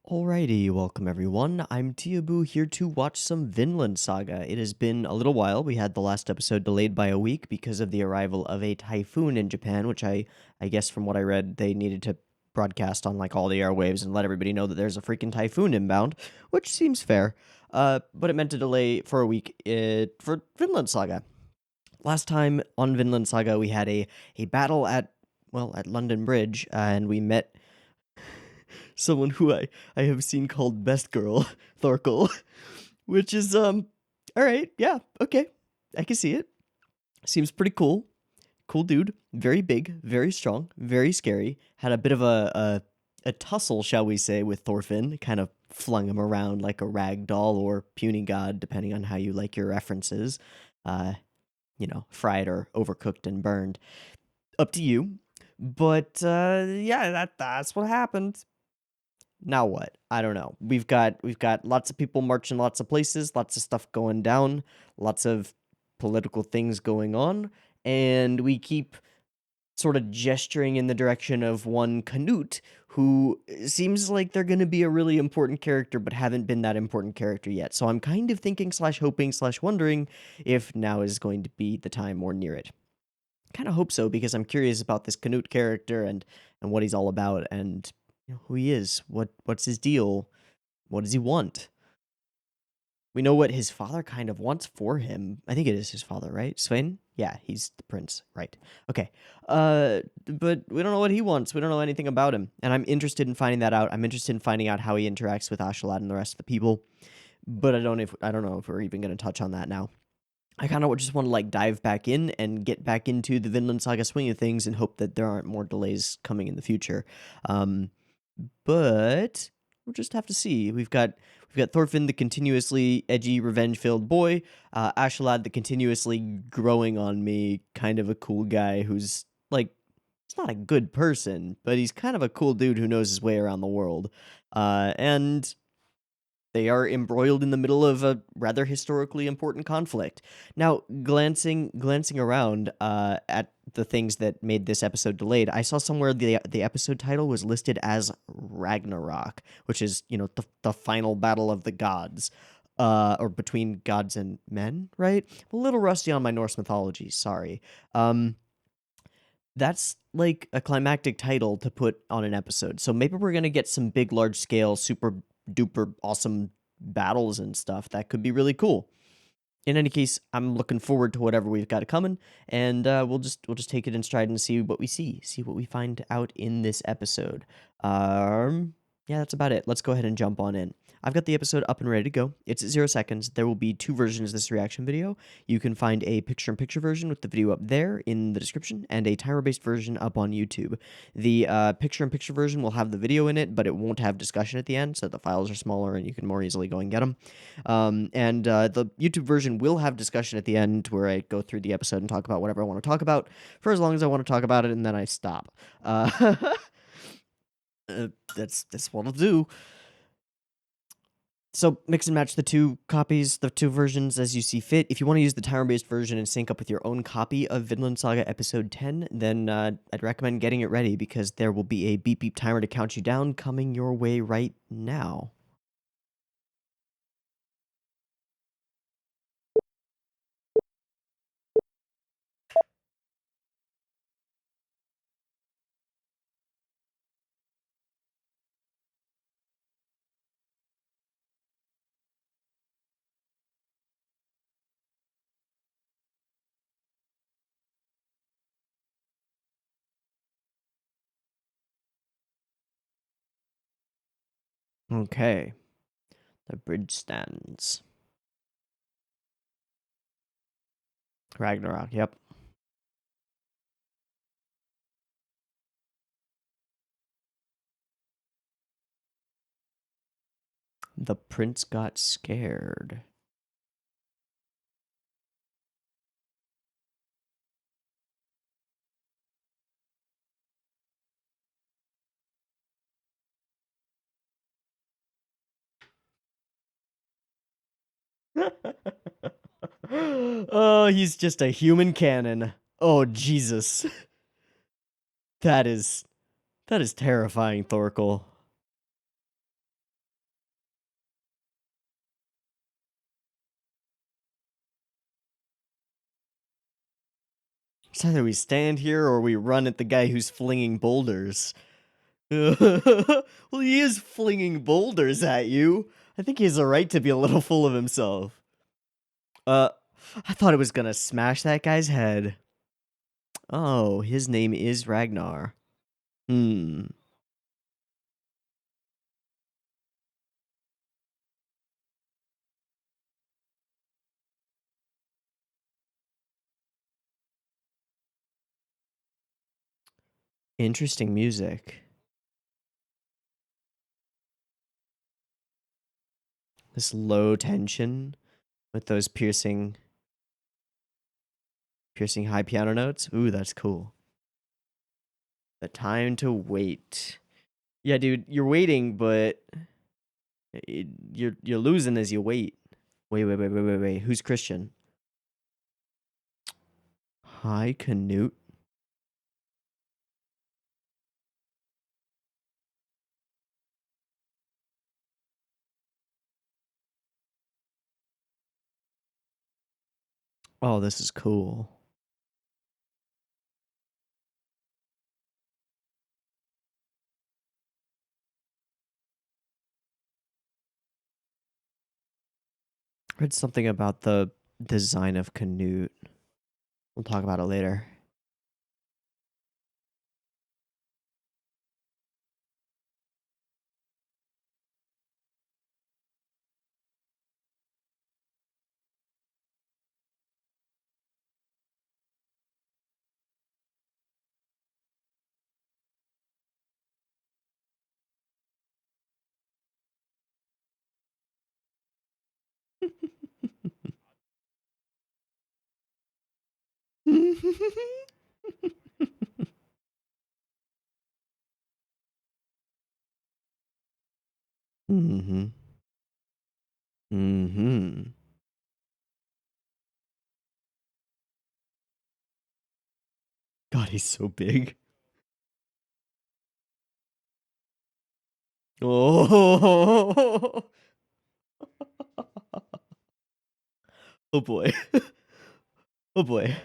Alrighty, welcome everyone. I'm Teeaboo here to watch some Vinland Saga. It has been a little while. We had the last episode delayed by a week because of the arrival of a typhoon in Japan, which I guess from what I read, they needed to broadcast on like all the airwaves and let everybody know that there's a freaking typhoon inbound, which seems fair. But it meant a delay for a week for Vinland Saga. Last time on Vinland Saga, we had a battle at London Bridge, and we met someone who I have seen called Best Girl, Thorkel, which is all right, yeah, okay. I can see it. Seems pretty cool. Cool dude, very big, very strong, very scary. Had a bit of a tussle, shall we say, with Thorfin, kind of flung him around like a rag doll or puny god, depending on how you like your references. Uh, fried or overcooked and burned. Up to you. But yeah, that's what happened. Now what? I don't know. We've got lots of people marching lots of places, lots of stuff going down, lots of political things going on, and we keep sort of gesturing in the direction of one Canute, who seems like they're going to be a really important character, but haven't been that important character yet. So I'm kind of thinking slash hoping slash wondering if now is going to be the time or near it. Kind of hope so, because I'm curious about this Canute character and what he's all about, and who he is. What's his deal? What does he want? We know what his father kind of wants for him. I think it is his father, right? Sven? Yeah, he's the prince, right? Okay. But we don't know what he wants. We don't know anything about him, and I'm interested in finding that out. I'm interested in finding out how he interacts with Ashalad and the rest of the people. But I don't know if we're even going to touch on that now. I kind of just want to like dive back in and get back into the Vinland Saga swing of things and hope that there aren't more delays coming in the future. But we'll just have to see. We've got Thorfin, the continuously edgy, revenge-filled boy. Ashalad, the continuously growing on me, kind of a cool guy who's like, he's not a good person, but he's kind of a cool dude who knows his way around the world. And they are embroiled in the middle of a rather historically important conflict. Now, glancing around at the things that made this episode delayed, I saw somewhere the episode title was listed as Ragnarok, which is the final battle of the gods, or between gods and men, right? I'm a little rusty on my Norse mythology. Sorry. That's like a climactic title to put on an episode. So maybe we're gonna get some big, large scale, super duper awesome battles and stuff. That could be really cool. In any case, I'm looking forward to whatever we've got coming, and we'll just take it in stride and see what we see what we find out in this episode. Yeah, that's about it. Let's go ahead and jump on in. I've got the episode up and ready to go. It's at 0 seconds. There will be two versions of this reaction video. You can find a picture-in-picture version with the video up there in the description, and a timer-based version up on YouTube. The picture-in-picture version will have the video in it, but it won't have discussion at the end, so the files are smaller and you can more easily go and get them. And the YouTube version will have discussion at the end where I go through the episode and talk about whatever I want to talk about for as long as I want to talk about it, and then I stop. That's what I'll do. So mix and match the two copies, the two versions as you see fit. If you want to use the timer-based version and sync up with your own copy of Vinland Saga Episode 10, then I'd recommend getting it ready, because there will be a beep beep timer to count you down coming your way right now. Okay. The bridge stands. Ragnarok, yep. The prince got scared. Oh, he's just a human cannon. Oh, Jesus. That is terrifying, Thorkel. It's either we stand here or we run at the guy who's flinging boulders. Well, he is flinging boulders at you. I think he has a right to be a little full of himself. Uh, I thought it was gonna smash that guy's head. Oh, his name is Ragnar. Hmm. Interesting music. This low tension with those piercing high piano notes. Ooh, that's cool. The time to wait. Yeah, dude, you're waiting, but you're losing as you wait. Wait. Who's Christian? Hi, Canute. Oh, this is cool. I read something about the design of Canute. We'll talk about it later. Mm-hmm. Mm-hmm. God, he's so big. Oh, oh boy. Oh boy.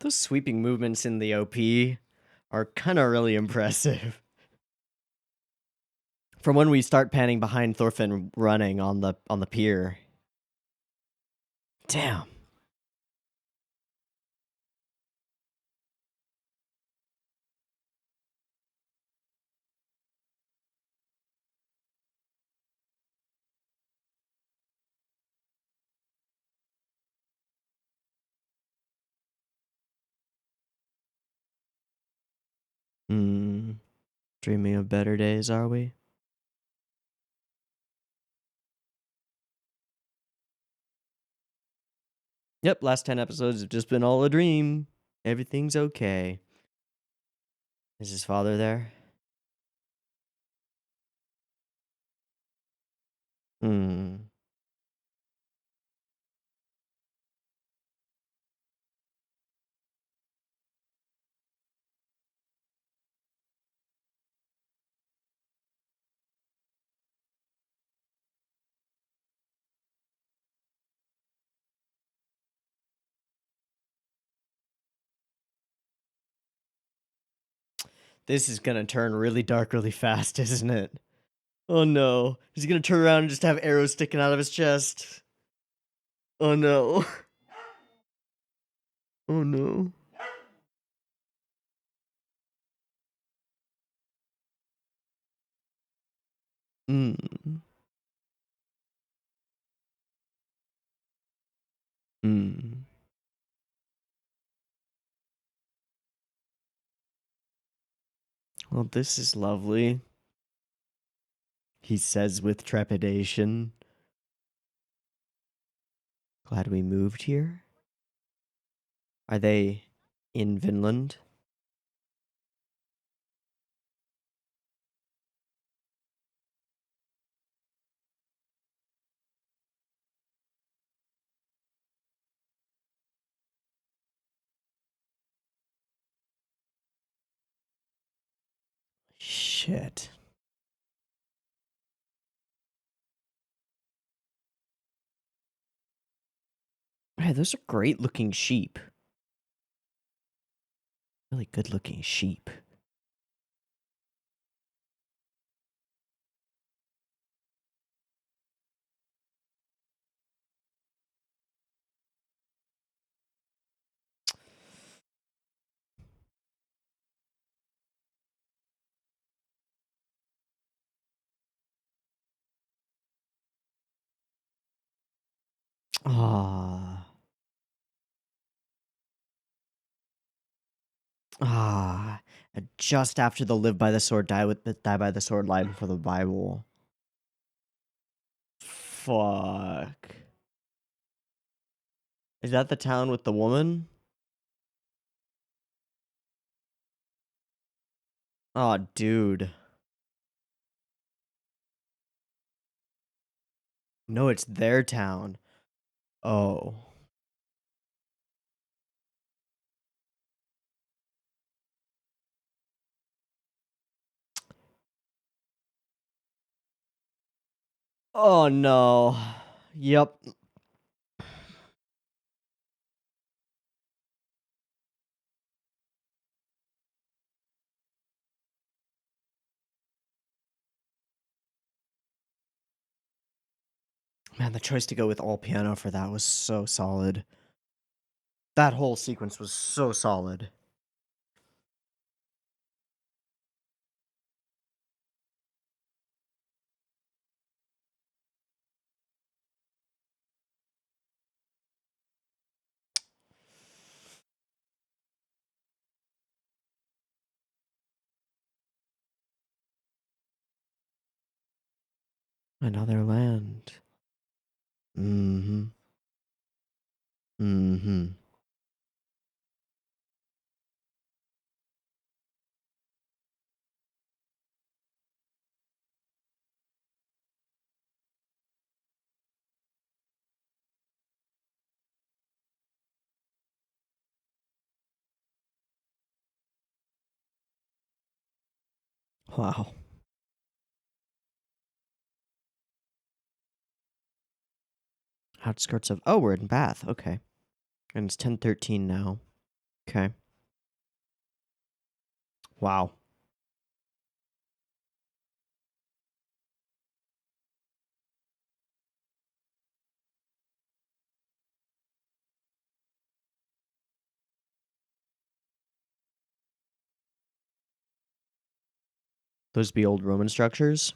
Those sweeping movements in the OP are kind of really impressive. From when we start panning behind Thorfin running on the pier. Damn. Hmm. Dreaming of better days, are we? Yep, last 10 episodes have just been all a dream. Everything's okay. Is his father there? Hmm. This is gonna turn really dark really fast, isn't it? Oh no. He's gonna turn around and just have arrows sticking out of his chest. Oh no. Oh no. Mm. Mm. Well, this is lovely. He says with trepidation. Glad we moved here. Are they in Vinland? Shit. Hey, those are great looking sheep. Really good looking sheep. Ah. Ah. Just after the live by the sword, die by the sword line for the Bible. Fuck. Is that the town with the woman? Oh, dude. No, it's their town. Oh. Oh no. Yep. Man, the choice to go with all piano for that was so solid. That whole sequence was so solid. Another land. Mm-hmm. Mm-hmm. Wow. Outskirts of... Oh, we're in Bath. Okay. And it's 10:13 now. Okay. Wow. Those be old Roman structures?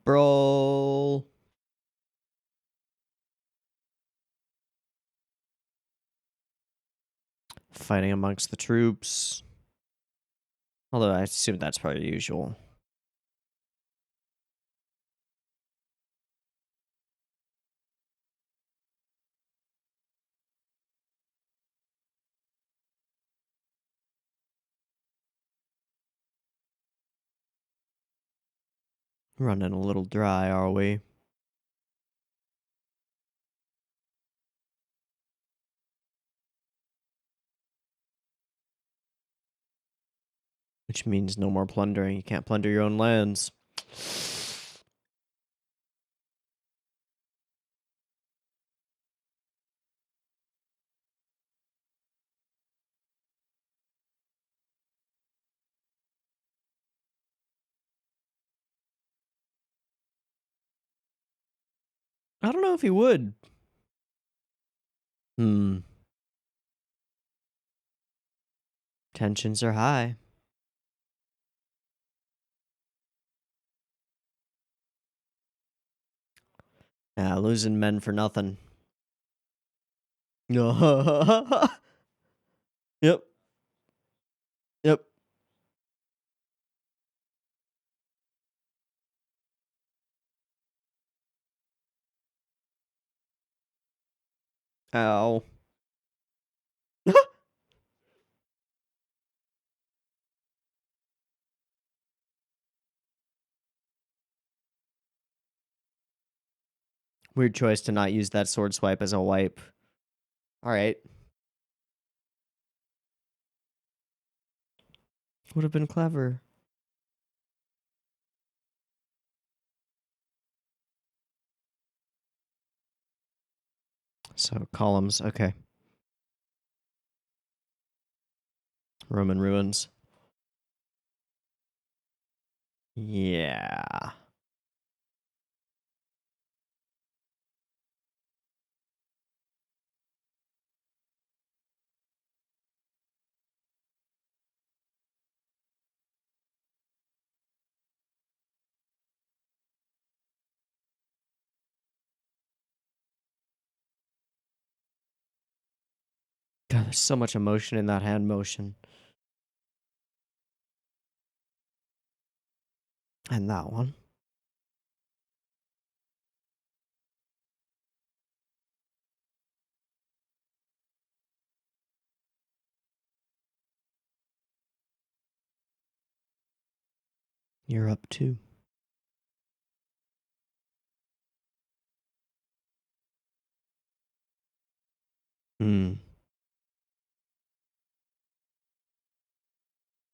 Bro. Fighting amongst the troops. Although I assume that's probably usual. Running a little dry, are we? Which means no more plundering. You can't plunder your own lands. I don't know if he would. Tensions are high. Yeah, losing men for nothing. Yep. Yep. Ow. Weird choice to not use that sword swipe as a wipe. Alright. Would have been clever. So, columns. Okay. Roman ruins. Yeah. God, there's so much emotion in that hand motion. And that one. You're up too. Hmm.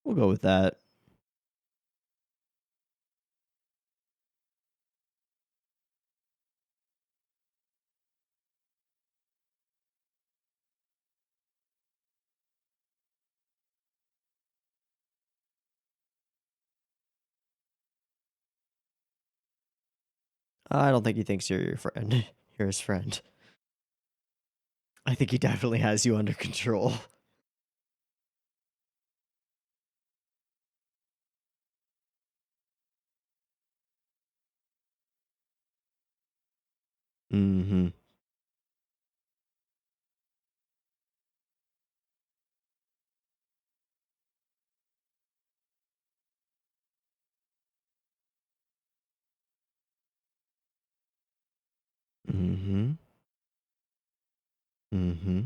We'll go with that. I don't think he thinks you're your friend. You're his friend. I think he definitely has you under control. Mm-hmm. Mm-hmm. Mm-hmm.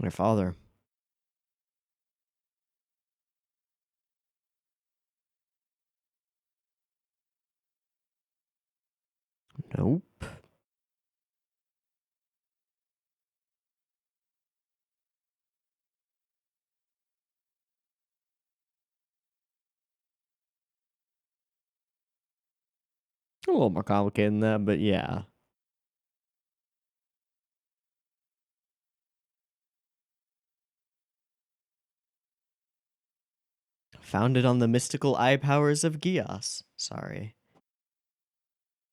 Your father. Nope. A little more complicated than that, but yeah. Founded on the mystical eye powers of Gias. Sorry.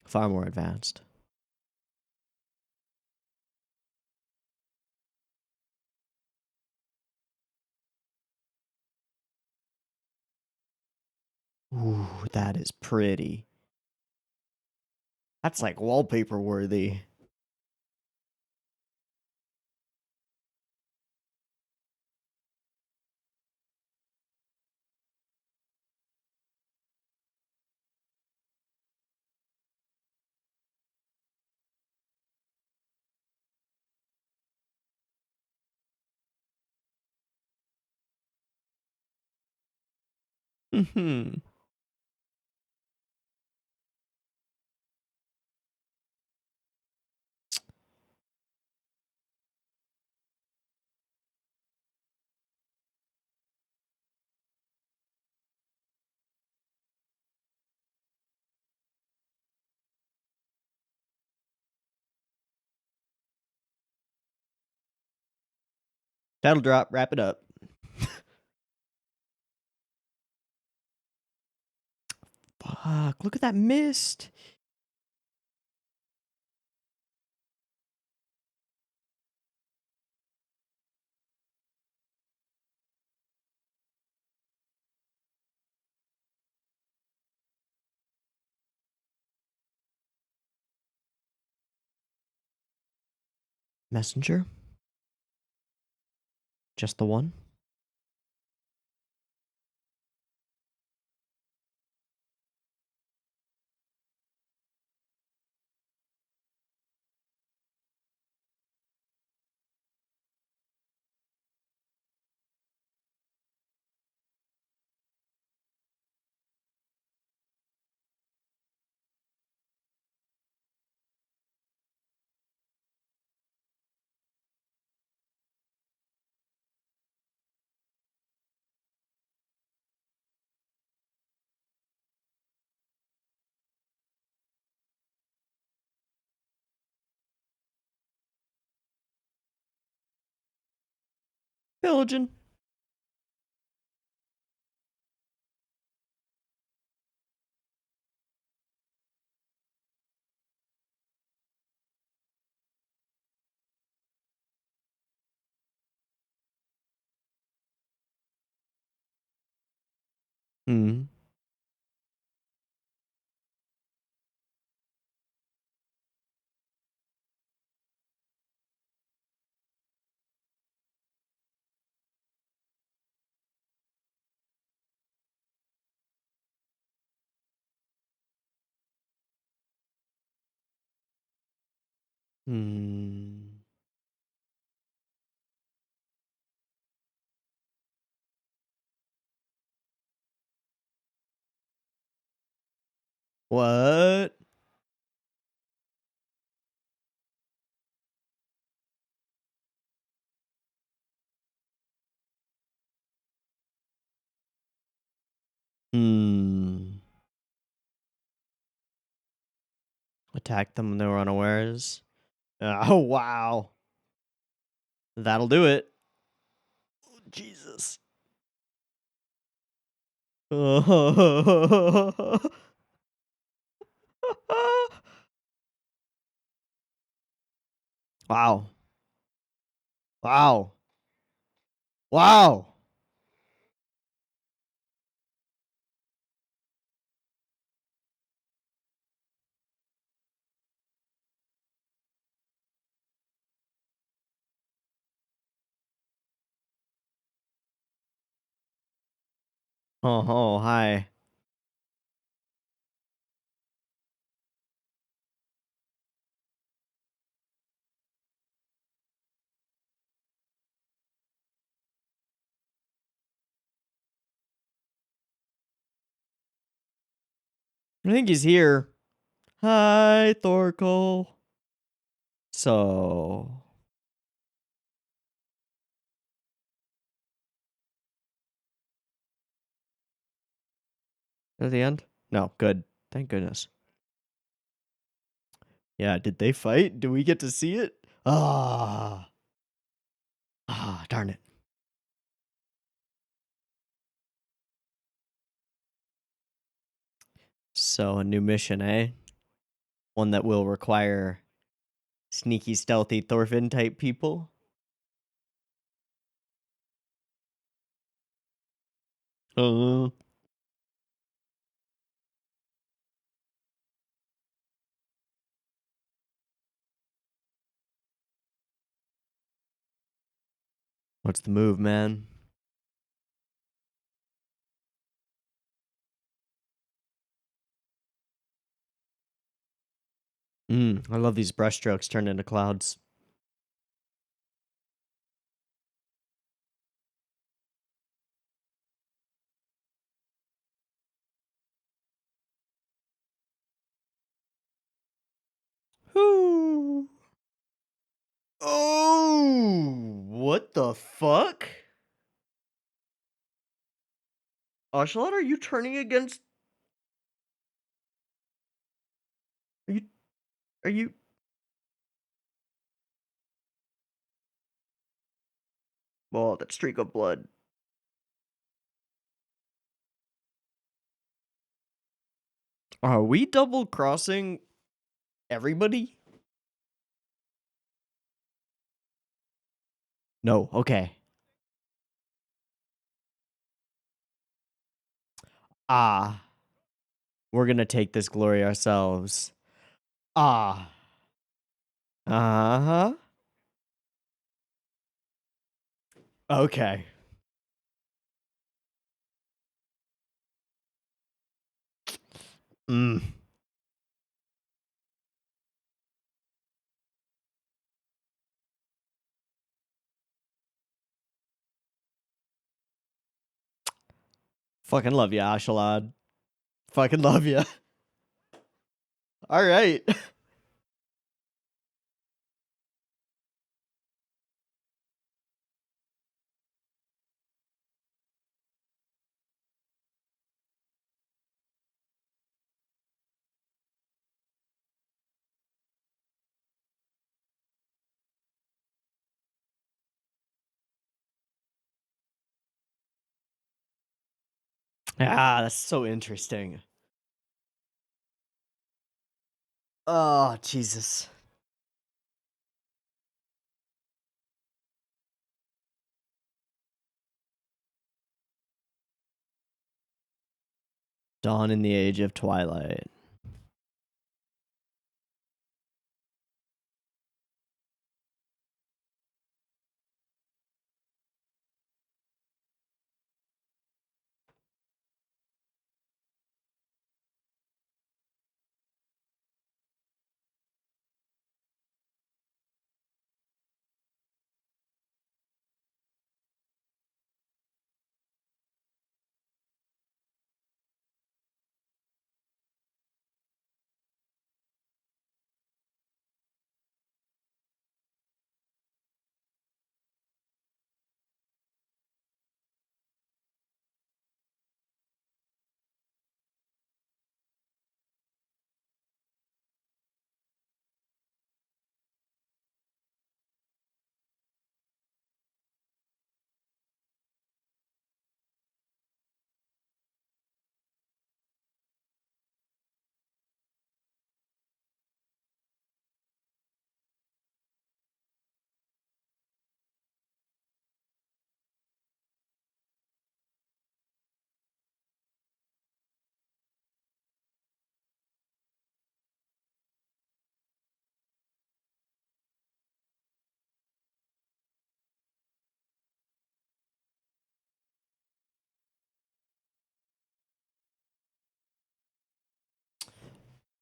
Far more advanced. Ooh, that is pretty. That's like wallpaper worthy. Mm-hmm. Title drop. Wrap it up. Fuck. Look at that mist. Messenger? Just the one? Pillaging. Hmm. Hmm. What? Hmm. Attack them when they were unawares. Oh, wow. That'll do it. Jesus. Wow. Wow. Wow. Oh, hi. I think he's here. Hi, Thorkel. So, at the end? No, good. Thank goodness. Yeah, did they fight? Do we get to see it? Darn it. So, a new mission, eh? One that will require sneaky, stealthy Thorfin type people. Uh, what's the move, man? I love these brushstrokes turned into clouds. Whoo! Oh, what the fuck? Ocelot, are you turning against? Are you? Are you? Oh, that streak of blood. Are we double crossing everybody? No, okay. Ah, we're gonna take this glory ourselves. Ah. Uh-huh. Okay. Mm. Fucking love ya, Ashalad. Fucking love ya. All right. Ah, that's so interesting. Oh, Jesus. Dawn in the Age of Twilight.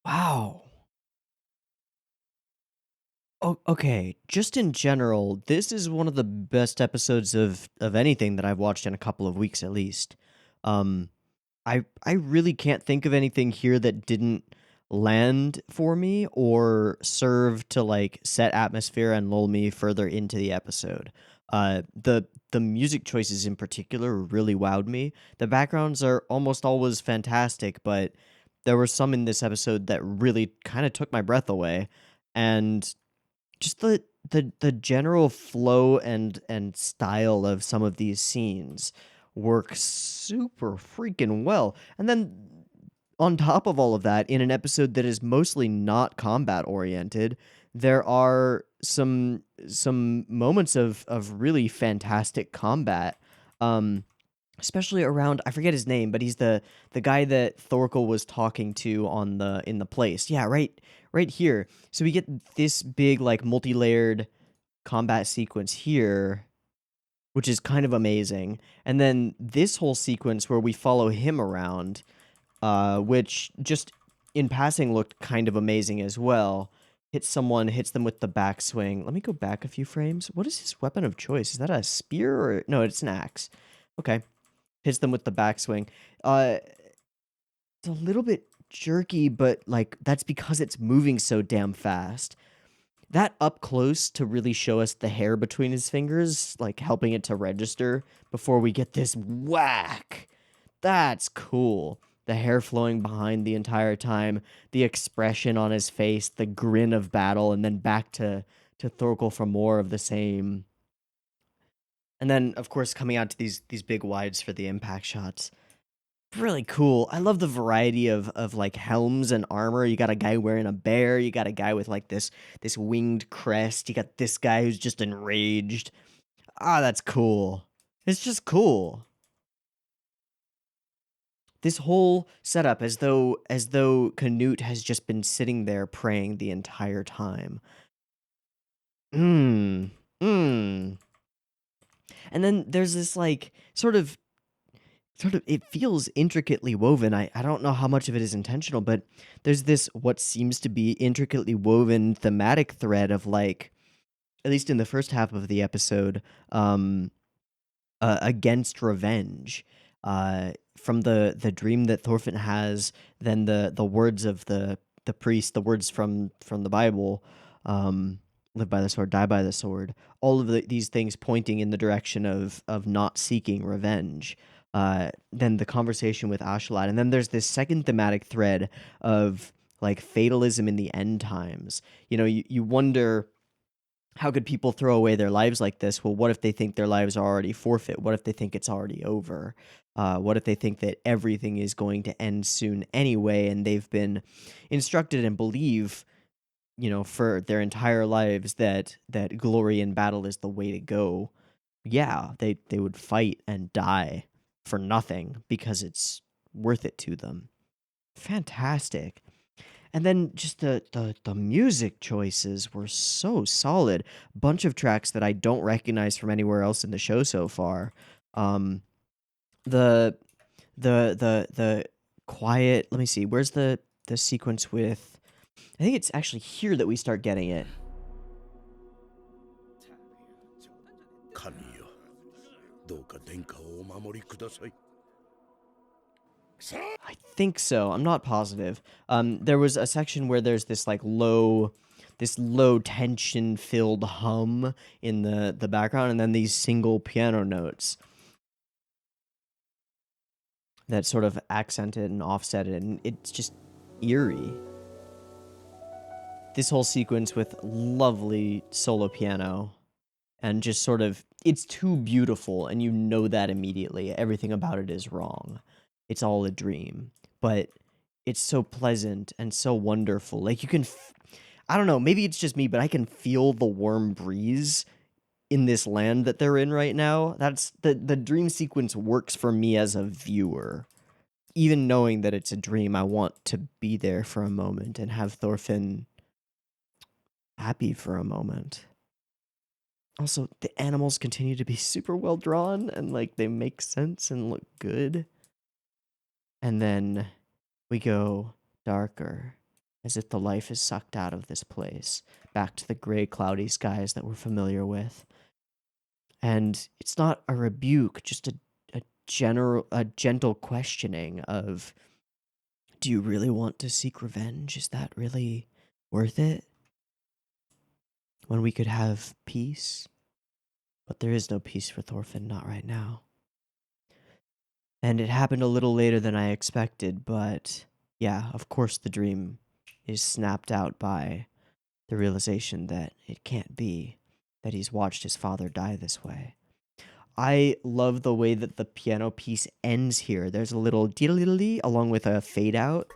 Wow. Oh, okay. Just in general, this is one of the best episodes of anything that I've watched in a couple of weeks at least. Um, I really can't think of anything here that didn't land for me or serve to like set atmosphere and lull me further into the episode. The music choices in particular really wowed me. The backgrounds are almost always fantastic, but there were some in this episode that really kind of took my breath away. And just the general flow and style of some of these scenes work super freaking well. And then on top of all of that, in an episode that is mostly not combat oriented, there are some moments of really fantastic combat. Um Especially around, I forget his name, but he's the guy that Thorkel was talking to on the in the place. Yeah, right here. So we get this big like multi-layered combat sequence here, which is kind of amazing. And then this whole sequence where we follow him around, which just in passing looked kind of amazing as well. Hits someone, hits them with the backswing. Let me go back a few frames. What is his weapon of choice? Is that a spear or no, it's an axe. Okay, hits them with the backswing. Uh, it's a little bit jerky, but like that's because it's moving so damn fast. That up close to really show us the hair between his fingers, like helping it to register before we get this whack. That's cool. The hair flowing behind the entire time, the expression on his face, the grin of battle, and then back to Thorkel for more of the same. And then, of course, coming out to these big wides for the impact shots. Really cool. I love the variety of like helms and armor. You got a guy wearing a bear. You got a guy with like this winged crest. You got this guy who's just enraged. Ah, that's cool. It's just cool. This whole setup, as though Canute has just been sitting there praying the entire time. Mmm. Mmm. And then there's this like sort of it feels intricately woven. I don't know how much of it is intentional, but there's this what seems to be intricately woven thematic thread of like, at least in the first half of the episode, um against revenge, from the dream that Thorfin has, then the words of the priest, the words from the Bible, um, live by the sword, die by the sword. All of these things pointing in the direction of not seeking revenge. Then the conversation with Ashlat, and then there's this second thematic thread of like fatalism in the end times. You wonder, how could people throw away their lives like this? Well, what if they think their lives are already forfeit? What if they think it's already over? What if they think that everything is going to end soon anyway, and they've been instructed and believe, for their entire lives that glory in battle is the way to go? Yeah, they would fight and die for nothing because it's worth it to them. Fantastic. And then just the music choices were so solid. Bunch of tracks that I don't recognize from anywhere else in the show so far. Um, the the quiet. Let me see. Where's the sequence with? I think it's actually here that we start getting it. I think so. I'm not positive. There was a section where there's this like this low tension filled hum in the background, and then these single piano notes that sort of accent it and offset it, and it's just eerie. This whole sequence with lovely solo piano, and just sort of, it's too beautiful, and you know that immediately. Everything about it is wrong. It's all a dream, but it's so pleasant and so wonderful. Like you can, I don't know, maybe it's just me, but I can feel the warm breeze in this land that they're in right now. That's the dream sequence works for me as a viewer. Even knowing that it's a dream, I want to be there for a moment and have Thorfin happy for a moment. Also, the animals continue to be super well drawn and like they make sense and look good. And then we go darker, as if the life is sucked out of this place, back to the gray, cloudy skies that we're familiar with. And it's not a rebuke, just a gentle questioning of, do you really want to seek revenge? Is that really worth it? When we could have peace? But there is no peace for Thorfin, not right now. And it happened a little later than I expected, but yeah, of course the dream is snapped out by the realization that it can't be, that he's watched his father die this way. I love the way that the piano piece ends here. There's a little diddly along with a fade out.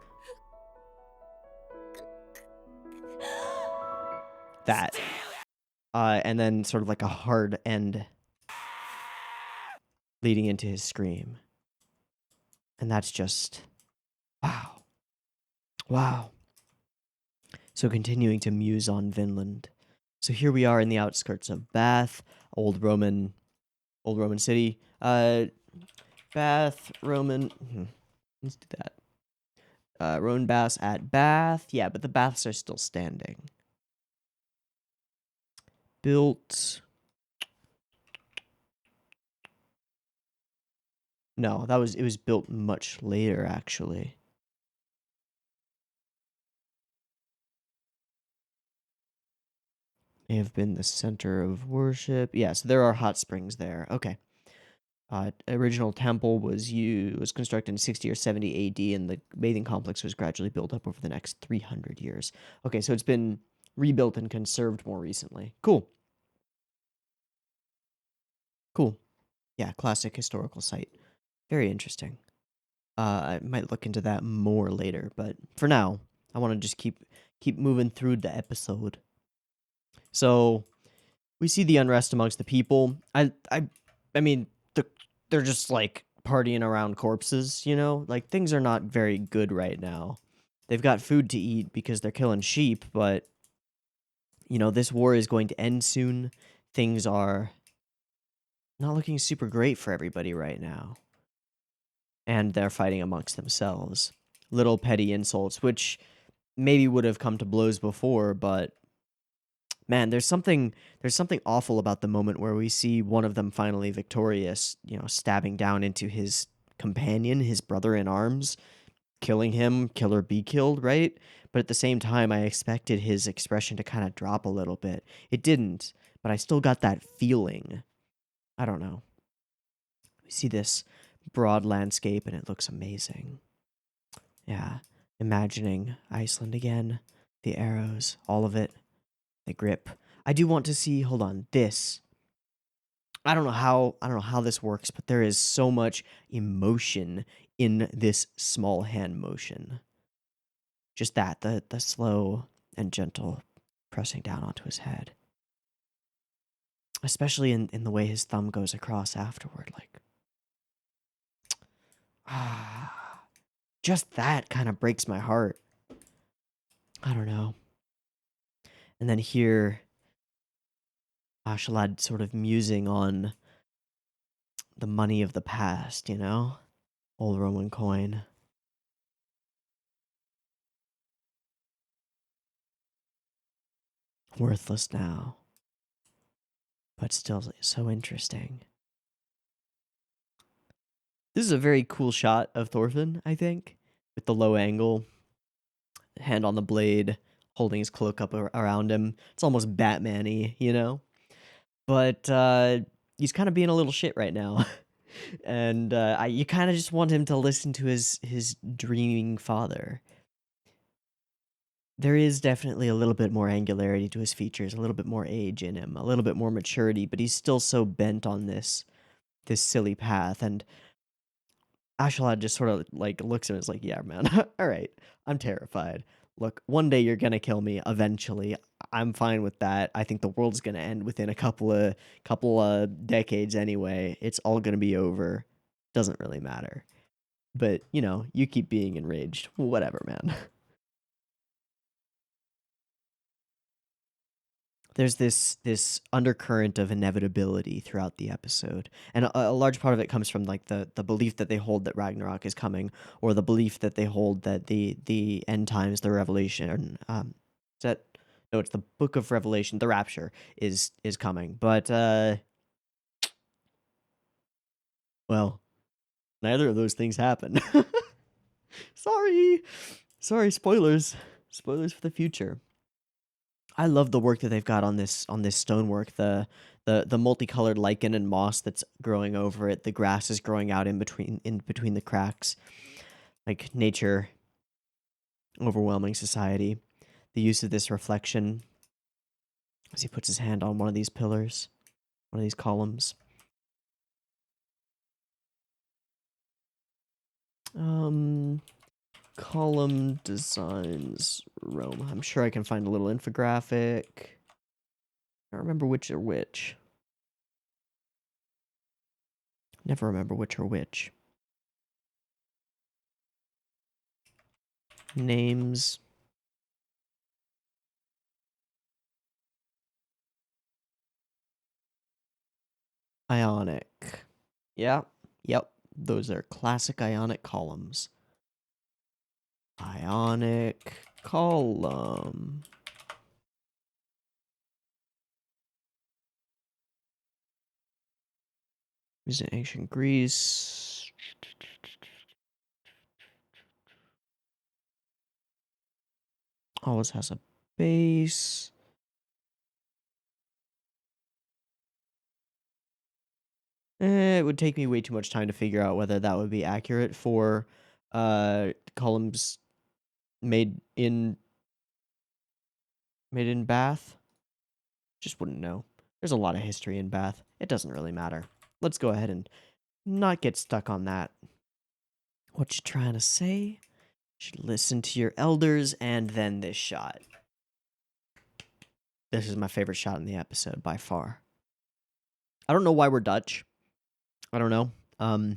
That. And then sort of like a hard end leading into his scream. And that's just, wow. Wow. So continuing to muse on Vinland. So here we are in the outskirts of Bath, old Roman city. Bath, Roman. Let's do that. Roman baths at Bath. Yeah, but the baths are still standing. Built. No, it was built much later, actually. May have been the center of worship. Yeah, so there are hot springs there. Okay. Original temple was constructed in 60 or 70 AD, and the bathing complex was gradually built up over the next 300 years. Okay, so it's been rebuilt and conserved more recently. Cool. Cool. Yeah, classic historical site. Very interesting. I might look into that more later, but for now, I want to just keep moving through the episode. So we see the unrest amongst the people. I mean, they're just like partying around corpses, you know? Like things are not very good right now. They've got food to eat because they're killing sheep, but you know, this war is going to end soon. Things are not looking super great for everybody right now. And they're fighting amongst themselves. Little petty insults, which maybe would have come to blows before, but man, there's something awful about the moment where we see one of them finally victorious, you know, stabbing down into his companion, his brother in arms, killing him, kill or be killed, right? But at the same time, I expected his expression to kind of drop a little bit. It didn't, but I still got that feeling. I don't know. We see this broad landscape and it looks amazing. Yeah, imagining Iceland again, the arrows, all of it, the grip. I do want to see, hold on, this. I don't know how this works, but there is so much emotion in this small hand motion. Just that, the slow and gentle pressing down onto his head. Especially in the way his thumb goes across afterward, like just that kind of breaks my heart. I don't know. And then here Ashalad sort of musing on the money of the past, you know? Old Roman coin. Worthless now, but still so interesting. This is a very cool shot of Thorfin, I think, with the low angle, hand on the blade, holding his cloak up around him. It's almost Batman-y, you know? But he's kind of being a little shit right now. And you kind of just want him to listen to his dreaming father. There is definitely a little bit more angularity to his features, a little bit more age in him, a little bit more maturity, but he's still so bent on this silly path. And Ashalad just sort of like looks at him and is like, yeah, man, all right, I'm terrified. Look, one day you're gonna kill me eventually. I'm fine with that. I think the world's gonna end within a couple of decades anyway. It's all gonna be over. Doesn't really matter. But, you know, you keep being enraged. Whatever, man. There's this undercurrent of inevitability throughout the episode, and a large part of it comes from like the belief that they hold that Ragnarok is coming, or the belief that they hold that the end times, the revelation, is that no, it's the Book of Revelation, the Rapture is coming. But well, neither of those things happen. Sorry, sorry, spoilers for the future. I love the work that they've got on this stonework. The multicolored lichen and moss that's growing over it. The grass is growing out in between the cracks. Like nature overwhelming society. The use of this reflection as he puts his hand on one of these pillars, one of these columns. Column designs Rome. I'm sure I can find a little infographic. I don't remember which are which. Never remember which are which. Names. Ionic. Yeah. Yep. Those are classic Ionic columns. Ionic column. Is it ancient Greece? Always has a base. It would take me way too much time to figure out whether that would be accurate for columns made in Bath. Just wouldn't know. There's a lot of history in Bath. It doesn't really matter. let's go ahead and not get stuck on that. What you trying to say? Should listen to your elders, and then this shot. This is my favorite shot in the episode by far. I don't know why we're Dutch. I don't know. I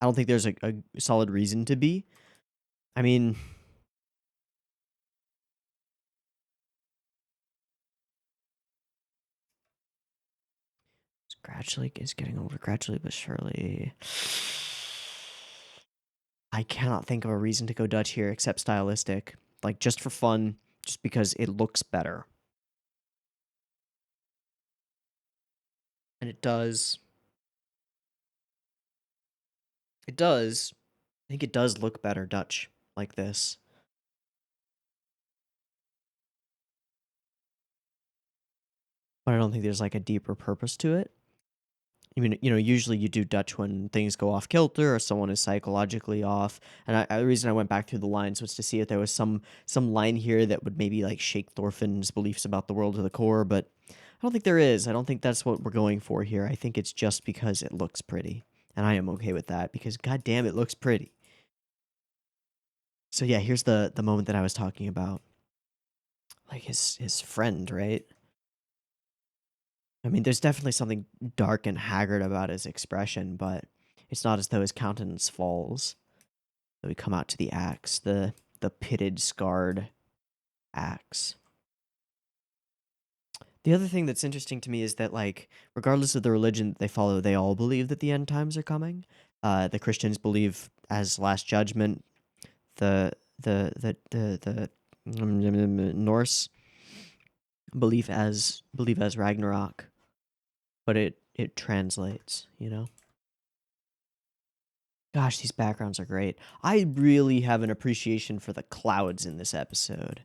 don't think there's a solid reason to be. I mean, gradually is getting older, gradually but surely. I cannot think of a reason to go Dutch here except stylistic. Like, just for fun, just because it looks better. And it does. It does. I think it does look better Dutch like this. But I don't think there's like a deeper purpose to it. I mean, usually you do Dutch when things go off kilter or someone is psychologically off. And the reason I went back through the lines was to see if there was some line here that would maybe like shake Thorfin's beliefs about the world to the core. But I don't think there is. I don't think that's what we're going for here. I think it's just because it looks pretty. And I am okay with that because goddamn, it looks pretty. So yeah, here's the moment that I was talking about. Like his friend, right? I mean, there's definitely something dark and haggard about his expression, but it's not as though his countenance falls. So we come out to the axe, the pitted, scarred axe. The other thing that's interesting to me is that, like, regardless of the religion that they follow, they all believe that the end times are coming. The Christians believe as Last Judgment. The Norse believe as Ragnarok. But it translates, Gosh, these backgrounds are great. I really have an appreciation for the clouds in this episode.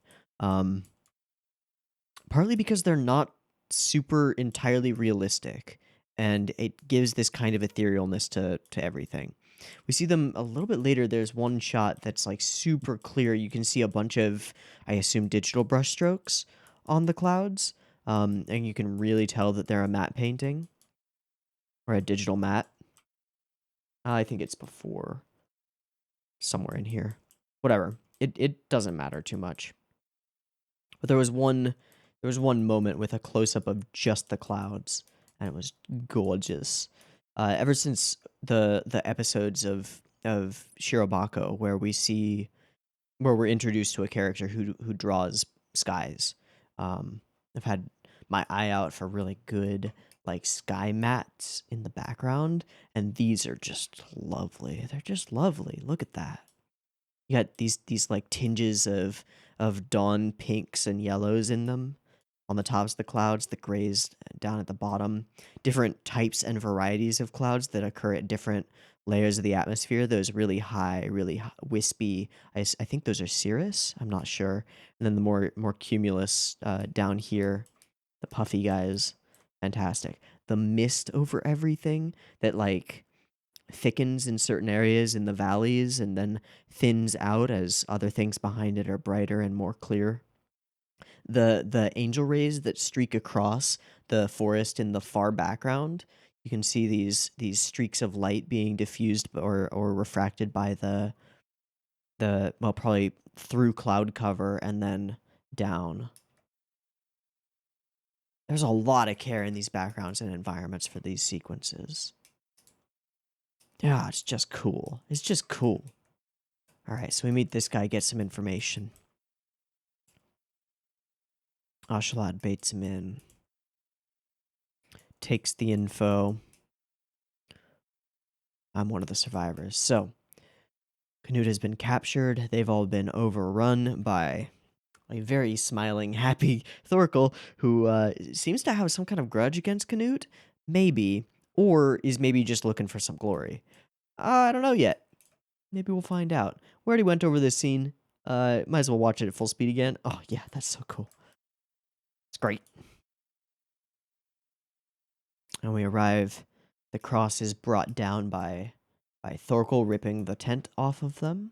Partly because they're not super entirely realistic, and it gives this kind of etherealness to everything. We see them a little bit later. There's one shot that's like super clear. You can see a bunch of, I assume, digital brushstrokes on the clouds, and you can really tell that they're a matte painting or a digital matte. I think it's before, somewhere in here. Whatever. It doesn't matter too much. But there was one moment with a close up of just the clouds, and it was gorgeous. Ever since the episodes of Shirobako, where we're introduced to a character who draws skies, I've had my eye out for really good like sky mats in the background, and these are just lovely. They're just lovely. Look at that. You got these like tinges of dawn pinks and yellows in them on the tops of the clouds, the grays down at the bottom, different types and varieties of clouds that occur at different layers of the atmosphere. Those really high, really wispy, I think those are cirrus. I'm not sure. And then the more cumulus down here, the puffy guys, fantastic. The mist over everything that like thickens in certain areas in the valleys and then thins out as other things behind it are brighter and more clear. The angel rays that streak across the forest in the far background, you can see these streaks of light being diffused or refracted by the well, probably through cloud cover and then down. There's a lot of care in these backgrounds and environments for these sequences. Yeah, it's just cool. It's just cool. All right, so we meet this guy, get some information. Ashalad baits him in. Takes the info. I'm one of the survivors. So, Canute has been captured. They've all been overrun by a very smiling, happy Thorkel, who seems to have some kind of grudge against Canute. Maybe. Or is maybe just looking for some glory. I don't know yet. Maybe we'll find out. We already went over this scene. Might as well watch it at full speed again. Oh, yeah, that's so cool. It's great. And we arrive. The cross is brought down by Thorkel ripping the tent off of them.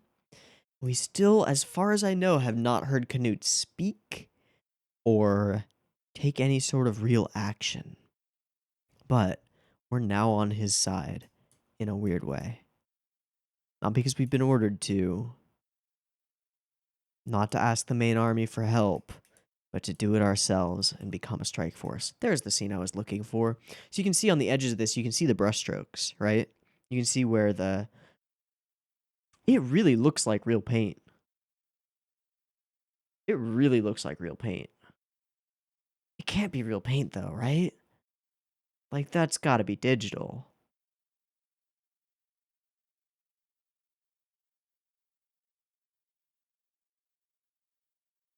We still, as far as I know, have not heard Canute speak or take any sort of real action. But we're now on his side in a weird way. Not because we've been ordered to, not to ask the main army for help, but to do it ourselves and become a strike force. There's the scene I was looking for. So you can see on the edges of this, you can see the brushstrokes, right? You can see where it really looks like real paint. It really looks like real paint. It can't be real paint though, right? Like, that's gotta be digital.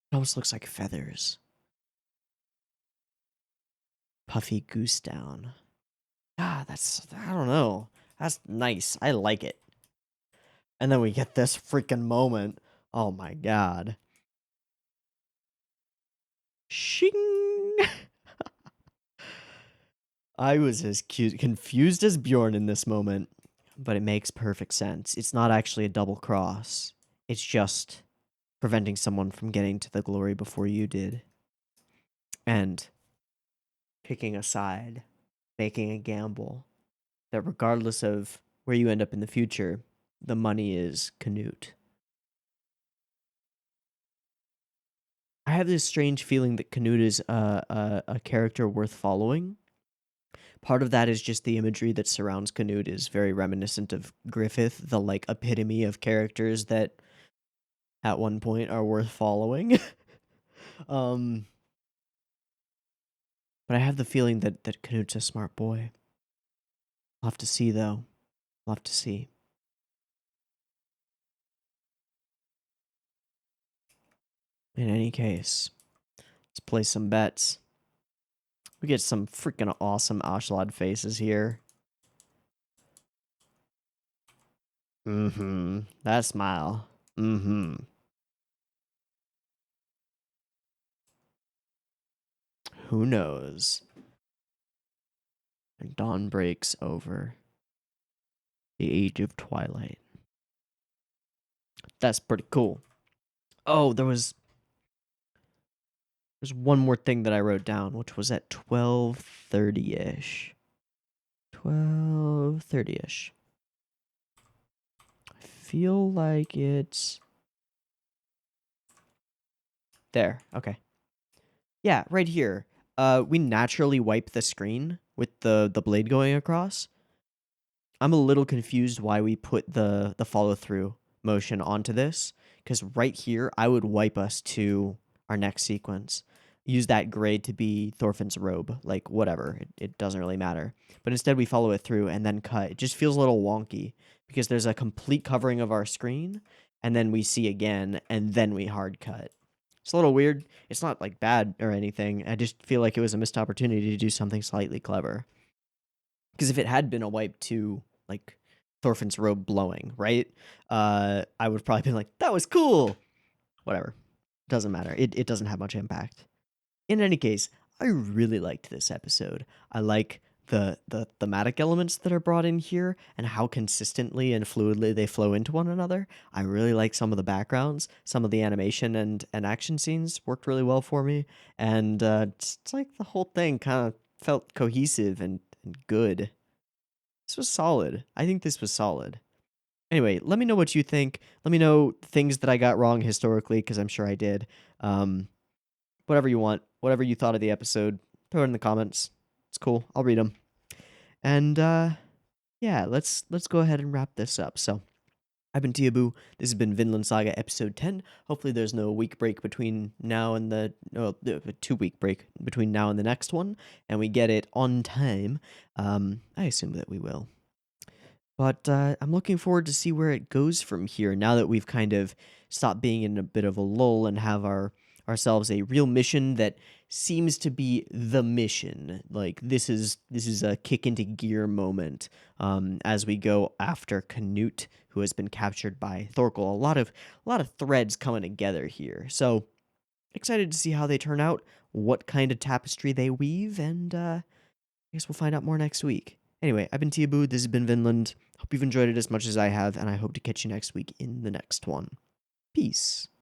It almost looks like feathers. Puffy goose down. Ah, I don't know. That's nice. I like it. And then we get this freaking moment. Oh my god. Shing! I was as confused as Bjorn in this moment, but it makes perfect sense. It's not actually a double cross. It's just preventing someone from getting to the glory before you did. And picking a side, making a gamble that regardless of where you end up in the future, the money is Canute. I have this strange feeling that Canute is a character worth following. Part of that is just the imagery that surrounds Canute is very reminiscent of Griffith, the like epitome of characters that at one point are worth following. um, but I have the feeling that Canute's a smart boy. We'll have to see though. We'll have to see. In any case, let's play some bets. We get some freaking awesome Ashlad faces here. Mm-hmm. That smile. Mm-hmm. Who knows? And dawn breaks over the age of Twilightt. That's pretty cool. Oh, there's one more thing that I wrote down, which was at 12:30-ish. 12:30-ish. I feel like it's there. Okay. Yeah, right here. We naturally wipe the screen with the blade going across. I'm a little confused why we put the follow-through motion onto this, because right here, I would wipe us to our next sequence. Use that grade to be Thorfin's robe, like whatever, it doesn't really matter. But instead we follow it through and then cut. It just feels a little wonky, because there's a complete covering of our screen, and then we see again, and then we hard cut. It's a little weird. It's not like bad or anything. I just feel like it was a missed opportunity to do something slightly clever. Because if it had been a wipe to like Thorfin's robe blowing, right? I would have probably been like, that was cool. Whatever. Doesn't matter. It doesn't have much impact. In any case, I really liked this episode. I like the thematic elements that are brought in here and how consistently and fluidly they flow into one another. I really like some of the backgrounds. Some of the animation and action scenes worked really well for me. And it's like the whole thing kind of felt cohesive and good. This was solid. I think this was solid. Anyway, let me know what you think. Let me know things that I got wrong historically, because I'm sure I did. Whatever you want, whatever you thought of the episode, throw it in the comments. It's cool. I'll read them. And yeah, let's go ahead and wrap this up. So, I've been Teeaboo. This has been Vinland Saga episode 10. Hopefully there's no week break between now and the 2-week break between now and the next one, and we get it on time. I assume that we will. But I'm looking forward to see where it goes from here now that we've kind of stopped being in a bit of a lull and have ourselves a real mission that seems to be the mission. Like this is a kick into gear moment as we go after Canute, who has been captured by Thorkel. A lot of threads coming together here. So excited to see how they turn out, what kind of tapestry they weave, and I guess we'll find out more next week. Anyway, I've been Teeaboo. This has been Vinland. Hope you've enjoyed it as much as I have, and I hope to catch you next week in the next one. Peace.